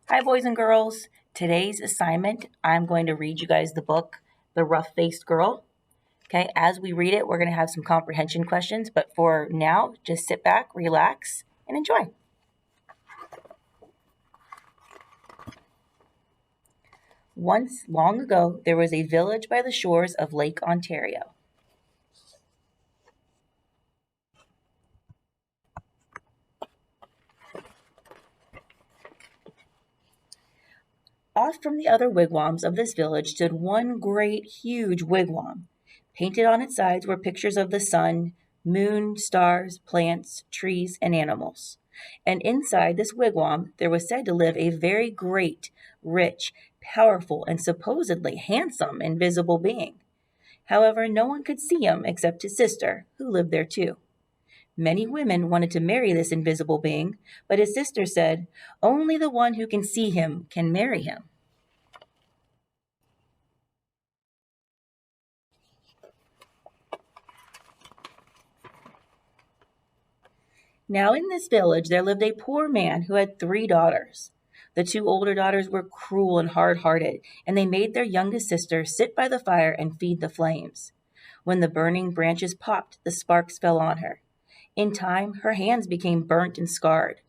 Hi, boys and girls. Today's assignment, I'm going to read you guys the book, The Rough Faced Girl. Okay, as we read it, we're going to have some comprehension questions, but for now, just sit back, relax, and enjoy. Once, long ago, there was a village by the shores of Lake Ontario. Off from the other wigwams of this village stood one great, huge wigwam. Painted on its sides were pictures of the sun, moon, stars, plants, trees, and animals. And inside this wigwam there was said to live a very great, rich, powerful, and supposedly handsome invisible being. However, no one could see him except his sister, who lived there too. Many women wanted to marry this invisible being, but his sister said, "Only the one who can see him can marry him." Now in this village there lived a poor man who had 3 daughters. The 2 older daughters were cruel and hard-hearted, and they made their youngest sister sit by the fire and feed the flames. When the burning branches popped, the sparks fell on her. In time, her hands became burnt and scarred.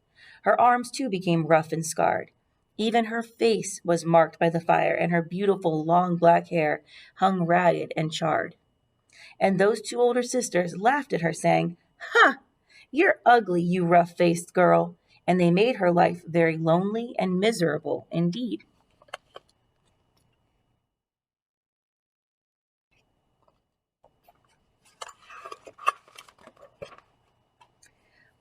Her arms too became rough and scarred. Even her face was marked by the fire, and her beautiful long black hair hung ragged and charred. And those 2 older sisters laughed at her, saying, "Ha! You're ugly, you rough-faced girl." And they made her life very lonely and miserable indeed.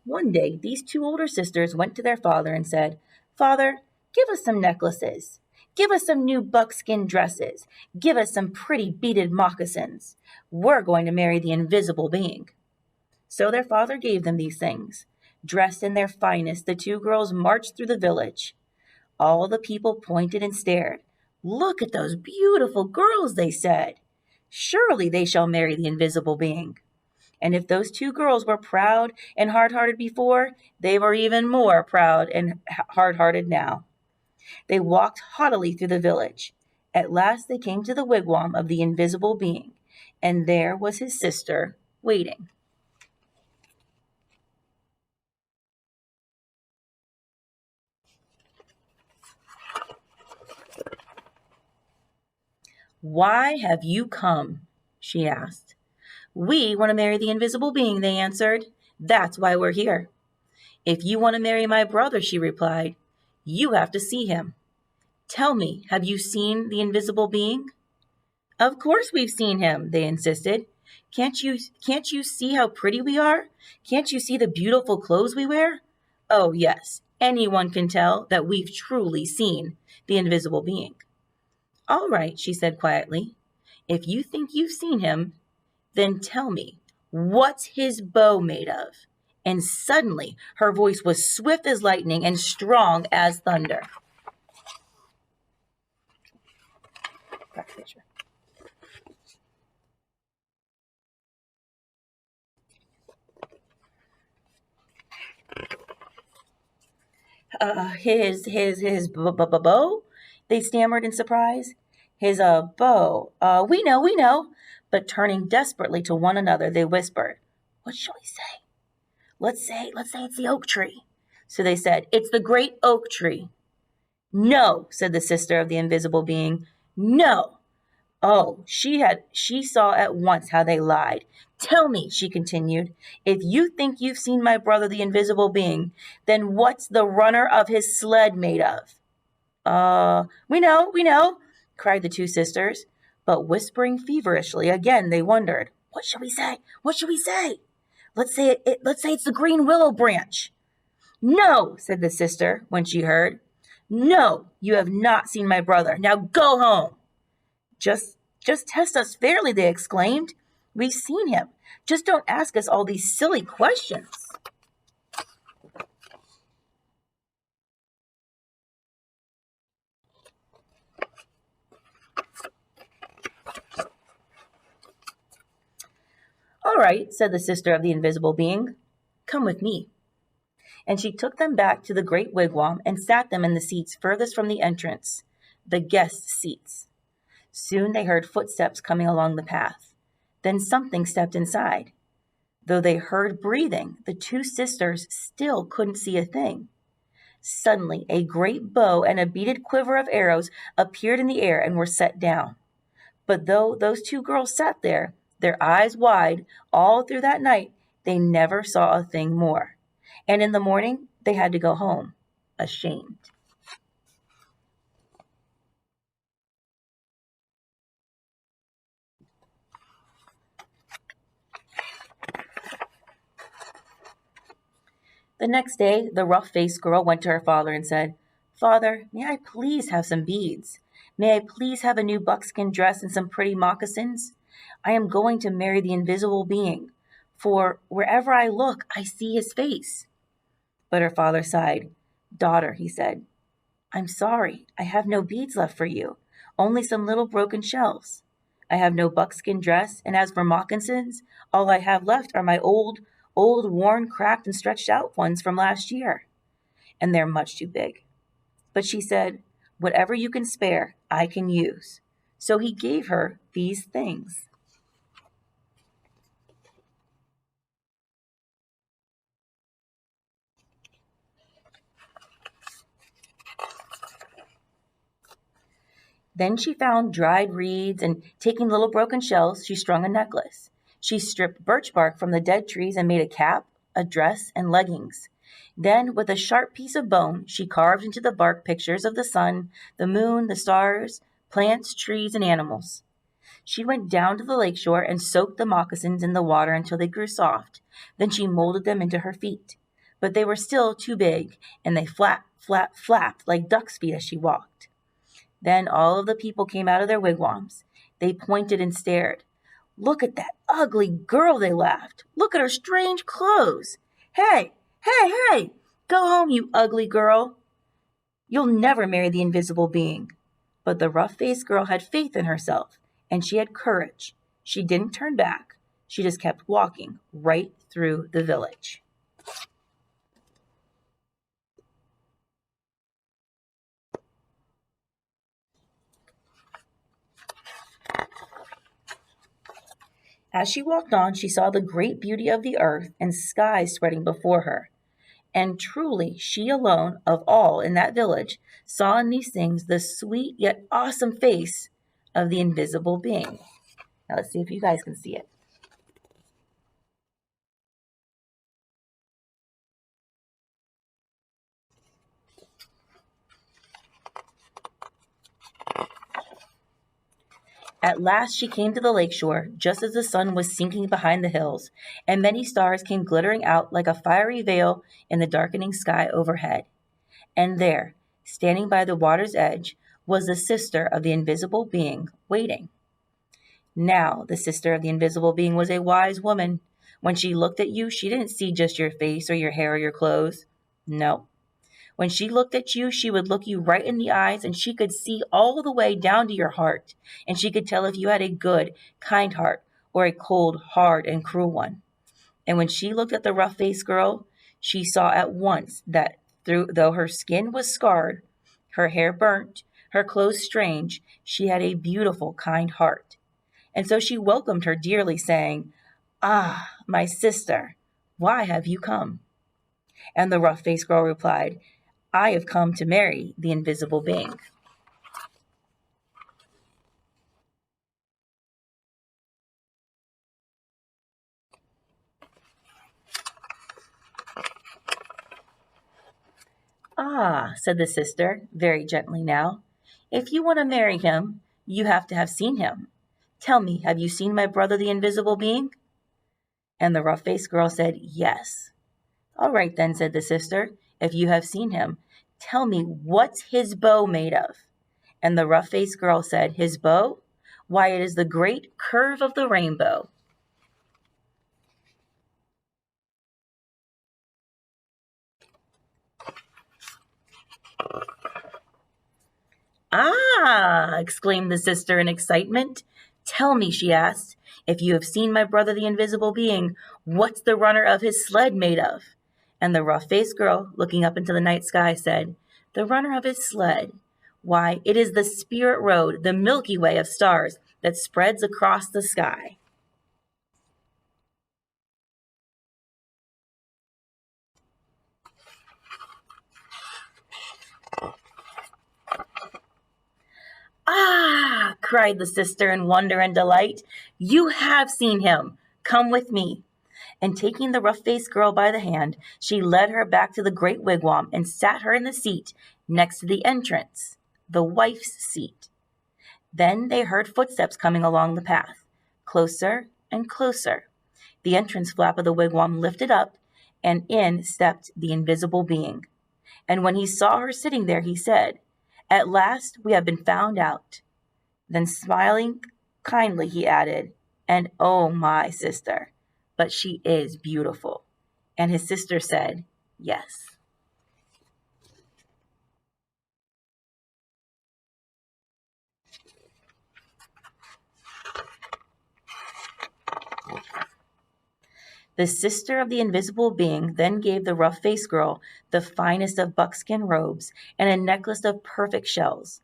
One day, these 2 older sisters went to their father and said, "Father, give us some necklaces. Give us some new buckskin dresses. Give us some pretty beaded moccasins. We're going to marry the invisible being." So their father gave them these things. Dressed in their finest, the 2 girls marched through the village. All the people pointed and stared. "Look at those beautiful girls," they said. "Surely they shall marry the invisible being." And if those 2 girls were proud and hard-hearted before, they were even more proud and hard-hearted now. They walked haughtily through the village. At last they came to the wigwam of the invisible being, and there was his sister waiting. "Why have you come?" she asked. "We want to marry the invisible being," they answered. "That's why we're here." "If you want to marry my brother," she replied, "you have to see him." "Tell me, have you seen the invisible being?" "Of course we've seen him," they insisted. Can't you see how pretty we are? Can't you see the beautiful clothes we wear?" "Oh, yes, anyone can tell that we've truly seen the invisible being." "All right," she said quietly. "If you think you've seen him, then tell me, what's his bow made of?" And suddenly her voice was swift as lightning and strong as thunder. Back to the picture. His bow? They stammered in surprise. His bow. We know. But turning desperately to one another, they whispered, "What shall we say?" Let's say it's the oak tree." So they said, "It's the great oak tree." "No," said the sister of the invisible being. "No." Oh, she saw at once how they lied. "Tell me," she continued, "if you think you've seen my brother the invisible being, then what's the runner of his sled made of?" We know, cried the 2 sisters. But whispering feverishly, again they wondered, "What shall we say? What shall we say?" Let's say it's the green willow branch." "No," said the sister when she heard. "No, you have not seen my brother. Now go home." Just test us fairly," they exclaimed. "We've seen him. Just don't ask us all these silly questions." "All right," said the sister of the invisible being. "Come with me." And she took them back to the great wigwam and sat them in the seats furthest from the entrance, the guest seats. Soon they heard footsteps coming along the path. Then something stepped inside. Though they heard breathing, the two sisters still couldn't see a thing. Suddenly, a great bow and a beaded quiver of arrows appeared in the air and were set down. But though those two girls sat there, their eyes wide, all through that night, they never saw a thing more. And in the morning, they had to go home, ashamed. The next day, the rough-faced girl went to her father and said, "Father, may I please have some beads? May I please have a new buckskin dress and some pretty moccasins? I am going to marry the invisible being, for wherever I look, I see his face." But her father sighed. "Daughter," he said, "I'm sorry, I have no beads left for you, only some little broken shells. I have no buckskin dress, and as for moccasins, all I have left are my old, worn, cracked, and stretched out ones from last year, and they're much too big." But she said, "Whatever you can spare, I can use." So he gave her these things. Then she found dried reeds, and taking little broken shells, she strung a necklace. She stripped birch bark from the dead trees and made a cap, a dress, and leggings. Then, with a sharp piece of bone, she carved into the bark pictures of the sun, the moon, the stars, plants, trees, and animals. She went down to the lake shore and soaked the moccasins in the water until they grew soft. Then she molded them into her feet. But they were still too big, and they flapped like duck's feet as she walked. Then all of the people came out of their wigwams. They pointed and stared. "Look at that ugly girl," they laughed. "Look at her strange clothes. Hey, hey, go home, you ugly girl. You'll never marry the invisible being." But the rough-faced girl had faith in herself, and she had courage. She didn't turn back. She just kept walking right through the village. As she walked on, she saw the great beauty of the earth and sky spreading before her. And truly, she alone, of all in that village, saw in these things the sweet yet awesome face of the invisible being. Now let's see if you guys can see it. At last she came to the lake shore, just as the sun was sinking behind the hills, and many stars came glittering out like a fiery veil in the darkening sky overhead. And there, standing by the water's edge, was the sister of the invisible being, waiting. Now, the sister of the invisible being was a wise woman. When she looked at you, she didn't see just your face or your hair or your clothes. No. When she looked at you, she would look you right in the eyes, and she could see all the way down to your heart, and she could tell if you had a good, kind heart or a cold, hard, and cruel one. And when she looked at the rough-faced girl, she saw at once that though her skin was scarred, her hair burnt, her clothes strange, she had a beautiful, kind heart. And so she welcomed her dearly, saying, "Ah, my sister, why have you come?" And the rough-faced girl replied, "I have come to marry the invisible being." "Ah," said the sister, very gently now, "if you want to marry him, you have to have seen him. Tell me, have you seen my brother the invisible being?" And the rough-faced girl said, "Yes." "All right then," said the sister, "if you have seen him, tell me what's his bow made of?" And the rough-faced girl said, "His bow? Why, it is the great curve of the rainbow." "Ah!" exclaimed the sister in excitement. "Tell me," she asked, "if you have seen my brother the invisible being, what's the runner of his sled made of?" And the rough-faced girl, looking up into the night sky, said, "The runner of his sled. Why, it is the spirit road, the Milky Way of stars that spreads across the sky." "Ah!" cried the sister in wonder and delight. "You have seen him. Come with me." And taking the rough-faced girl by the hand, she led her back to the great wigwam and sat her in the seat next to the entrance, the wife's seat. Then they heard footsteps coming along the path, closer and closer. The entrance flap of the wigwam lifted up, and in stepped the invisible being. And when he saw her sitting there, he said, "At last we have been found out." Then smiling kindly, he added, "And oh, my sister, but she is beautiful." And his sister said, "Yes." The sister of the invisible being then gave the rough-faced girl the finest of buckskin robes and a necklace of perfect shells.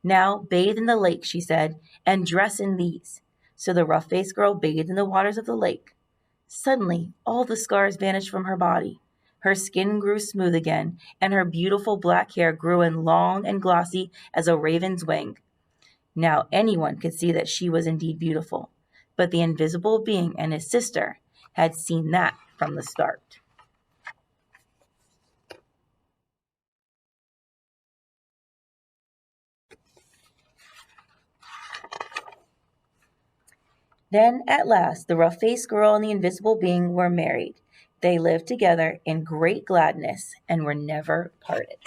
"Now bathe in the lake," she said, "and dress in these." So the rough-faced girl bathed in the waters of the lake. Suddenly all the scars vanished from her body. Her skin grew smooth again, and her beautiful black hair grew in long and glossy as a raven's wing. Now anyone could see that she was indeed beautiful, but the invisible being and his sister had seen that from the start. Then at last the rough-faced girl and the invisible being were married. They lived together in great gladness and were never parted.